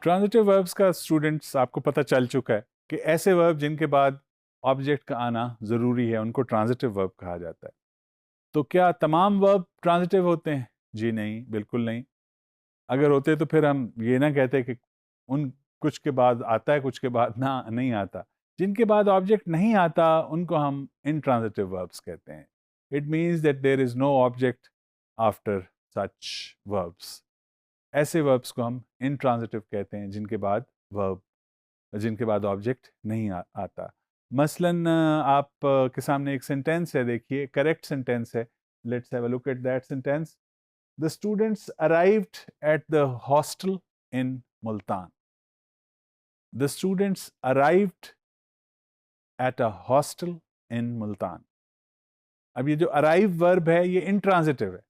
Transitive verbs का students आपको पता चल चुका है कि ऐसे वर्ब जिनके बाद ऑब्जेक्ट का आना ज़रूरी है उनको ट्रांजिटिव वर्ब कहा जाता है। तो क्या तमाम वर्ब ट्रांजिटिव होते हैं? जी नहीं, बिल्कुल नहीं। अगर होते तो फिर हम ये ना कहते कि उन कुछ के बाद आता है, कुछ के बाद ना नहीं आता। जिनके बाद ऑब्जेक्ट नहीं आता उनको हम इनट्रांजिटिव वर्ब्स कहते हैं। It means that there is no object after such verbs. ऐसे वर्ब्स को हम इनट्रांजिटिव कहते हैं जिनके बाद ऑब्जेक्ट नहीं आता। मसलन आप के सामने एक सेंटेंस है, देखिए करेक्ट सेंटेंस है। Let's have a look at that sentence. The students arrived at the hostel in Multan. The students arrived at a hostel in Multan. अब ये जो अराइव वर्ब है ये इनट्रांजिटिव है।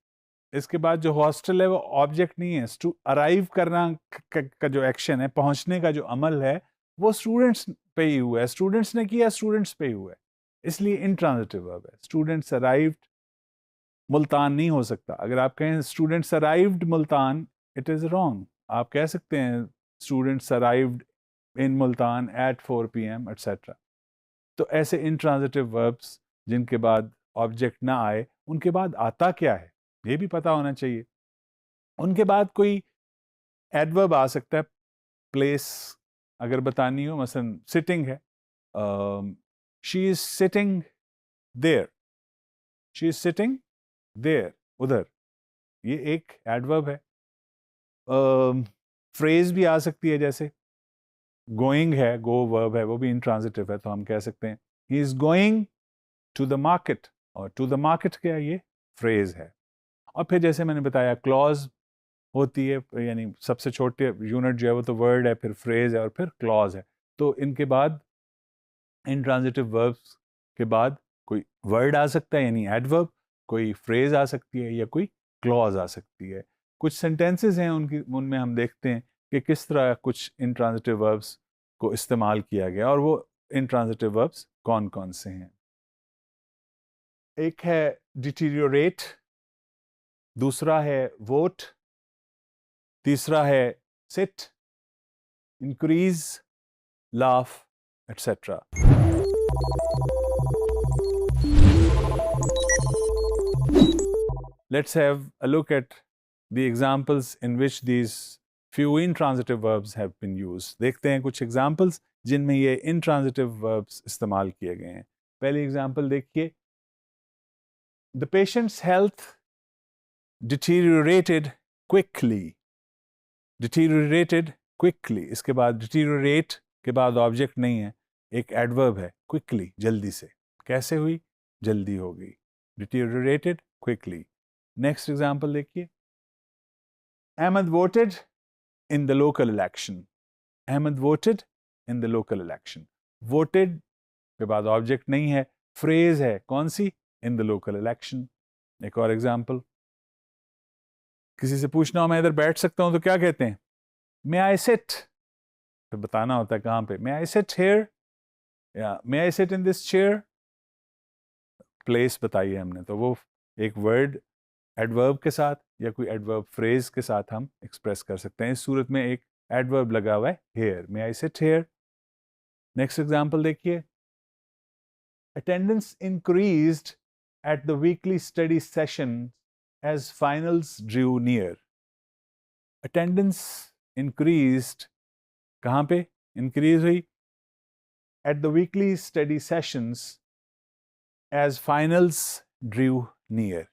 इसके बाद जो हॉस्टल है वो ऑब्जेक्ट नहीं है। अराइव करना का जो एक्शन है, पहुंचने का जो अमल है, वो स्टूडेंट्स पे ही हुआ है। स्टूडेंट्स ने किया, स्टूडेंट्स पे ही हुआ है, इसलिए इंट्रांजिटिव वर्ब है। स्टूडेंट्स अराइव्ड मुल्तान नहीं हो सकता। अगर आप कहें students arrived Multan, it is wrong. आप कह सकते हैं students arrived in Multan at 4 PM etcetera. तो ऐसे इंट्रांजिटिव वर्ब्स जिनके बाद ऑब्जेक्ट ना आए, उनके बाद आता क्या है ये भी पता होना चाहिए। उनके बाद कोई एडवर्ब आ सकता है। प्लेस अगर बतानी हो, मसलन सिटिंग है, she is sitting there. She is sitting there, उधर, ये एक एडवर्ब है। फ्रेज भी आ सकती है, जैसे गोइंग है, गो वर्ब है, वो भी इंट्रांजिटिव है, तो हम कह सकते हैं he is going to the market. और टू द मार्केट क्या है? ये फ्रेज है। और फिर जैसे मैंने बताया क्लॉज होती है, यानी सबसे छोटे यूनिट जो है वो तो वर्ड है, फिर फ्रेज है और फिर क्लॉज है। तो इनके बाद इनट्रांजिटिव वर्ब्स के बाद कोई वर्ड आ सकता है यानी एडवर्ब, कोई फ्रेज आ सकती है या कोई क्लॉज आ सकती है। कुछ सेंटेंसेस हैं उनमें हम देखते हैं कि किस तरह कुछ इनट्रांजिटिव वर्ब्स को इस्तेमाल किया गया और वो इनट्रांजिटिव वर्ब्स कौन कौन से हैं। एक है डिटीरियोरेट, दूसरा है वोट, तीसरा है sit, increase, laugh, etc. Let's have a look at the examples in which these few intransitive verbs have been used. देखते हैं कुछ examples जिनमें ये intransitive verbs इस्तेमाल किए गए हैं। पहली example देखिए, the patient's health deteriorated quickly. Deteriorated quickly, इसके बाद deteriorate के बाद ऑब्जेक्ट नहीं है, एक एडवर्ब है, quickly, जल्दी से। कैसे हुई? जल्दी हो गई। Deteriorated quickly. नेक्स्ट एग्जाम्पल देखिए, Ahmad voted in the local election. Ahmad voted in the local election. Voted के बाद ऑब्जेक्ट नहीं है, फ्रेज है, कौन सी? in the local election. एक और एग्जाम्पल, किसी से पूछना हो मैं इधर बैठ सकता हूं तो क्या कहते हैं? May I sit? फिर बताना होता है कहाँ पे। May I sit here? या May I sit in this chair? Place बताइए हमने, तो वो एक वर्ड एडवर्ब के साथ या कोई एडवर्ब फ्रेज के साथ हम एक्सप्रेस कर सकते हैं। इस सूरत में एक एडवर्ब लगा हुआ है here, may I sit here. Next example देखिए, attendance increased at the weekly study session as finals drew near. Attendance increased, कहाँ पे इंक्रीज हुई? At the weekly study sessions as finals drew near.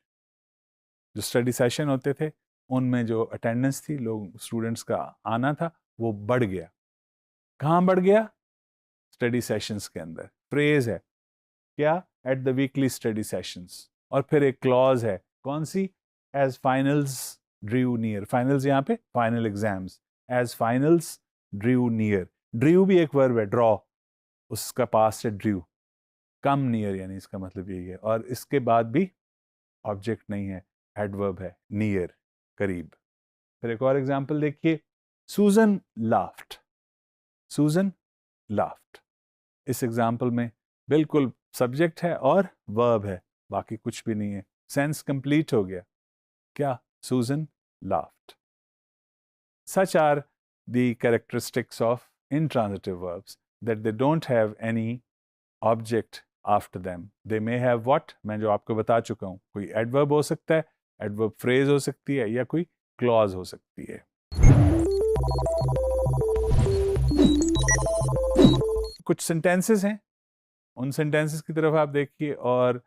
जो study session होते थे उनमें जो attendance थी, लोग स्टूडेंट्स का आना था, वो बढ़ गया। कहाँ बढ़ गया? स्टडी सेशंस के अंदर। फ्रेज है क्या? At the weekly study sessions. और फिर एक क्लॉज है, कौन सी? As finals drew near. Finals यहाँ पे final exams, as finals drew near. Drew भी एक वर्ब है, ड्रॉ, उसका पास्ट है ड्रू। कम नियर यानी इसका मतलब यही है। और इसके बाद भी ऑब्जेक्ट नहीं है, एडवर्ब है, नियर, करीब। फिर एक और एग्जांपल देखिए, सूजन लाफ्ट। सूजन लाफ्ट, इस एग्जांपल में बिल्कुल सब्जेक्ट है और वर्ब है, बाकी कुछ भी नहीं है, सेंस कंप्लीट हो गया। क्या? Susan laughed. Such are the characteristics of intransitive verbs, that they don't have any object after them. They may have what? मैं जो आपको बता चुका हूँ, कोई adverb हो सकता है, adverb phrase हो सकती है, या कोई clause हो सकती है. कुछ sentences हैं, उन sentences की तरफ आप देखिए और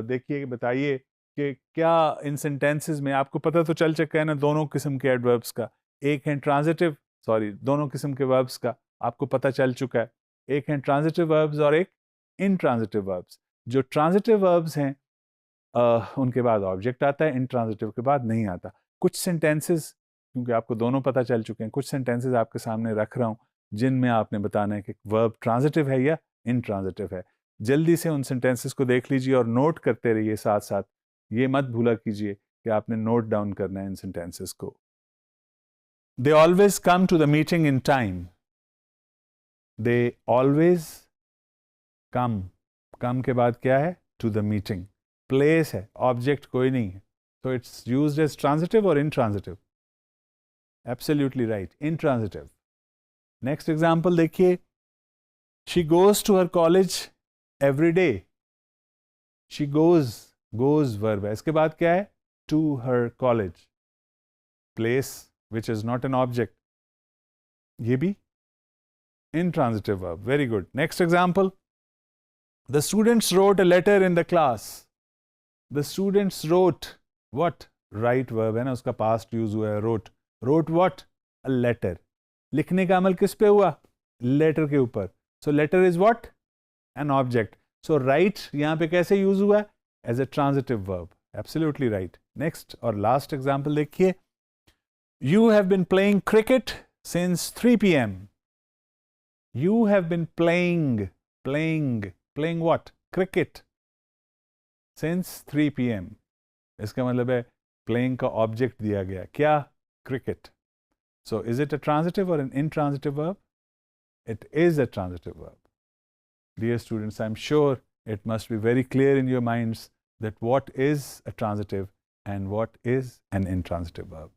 देखिए, बताइए कि क्या इन sentences में, आपको पता तो चल चुका है ना दोनों किस्म के adverbs का. एक है transitive, दोनों किस्म के verbs का आपको पता चल चुका है. एक है transitive verbs और एक intransitive verbs. जो transitive verbs हैं उनके बाद ऑब्जेक्ट आता है, intransitive के बाद नहीं आता. कुछ sentences, क्योंकि आपको दोनों पता चल चुके हैं, कुछ sentences आपके सामने रख रहा हूँ जिनमें आपने बताना है कि verb transitive है या intransitive है. जल्दी से उन sentences को देख लीजिए और नोट करते रहिए साथ साथ. ये मत भूला कीजिए कि आपने नोट डाउन करना है इन sentences को. They always come to the meeting in time. They always come. Come के बाद क्या है? To the meeting. Place है, object कोई नहीं है. So it's used as transitive or intransitive? Absolutely right, intransitive. Next example देखिए. She goes to her college every day. She goes verb है. इसके बाद क्या है? To her college. Place, which is not an object. ये भी intransitive verb. Very good. Next example. The students wrote a letter in the class. The students wrote what? Write verb है ना, उसका past use हुआ है wrote. Wrote what? A letter. लिखने का अमल किस पे हुआ? Letter के ऊपर. So letter is what? An object. So write यहाँ पे कैसे use हुआ है? As a transitive verb. Absolutely right. Next और last example देखिए. You have been playing cricket since 3 p.m. You have been playing what? Cricket. Since 3 p.m. इसका मतलब है playing का object दिया गया. क्या? Cricket. So is it a transitive or an intransitive verb? It is a transitive verb. Dear students, I'm sure it must be very clear in your minds that what is a transitive and what is an intransitive verb.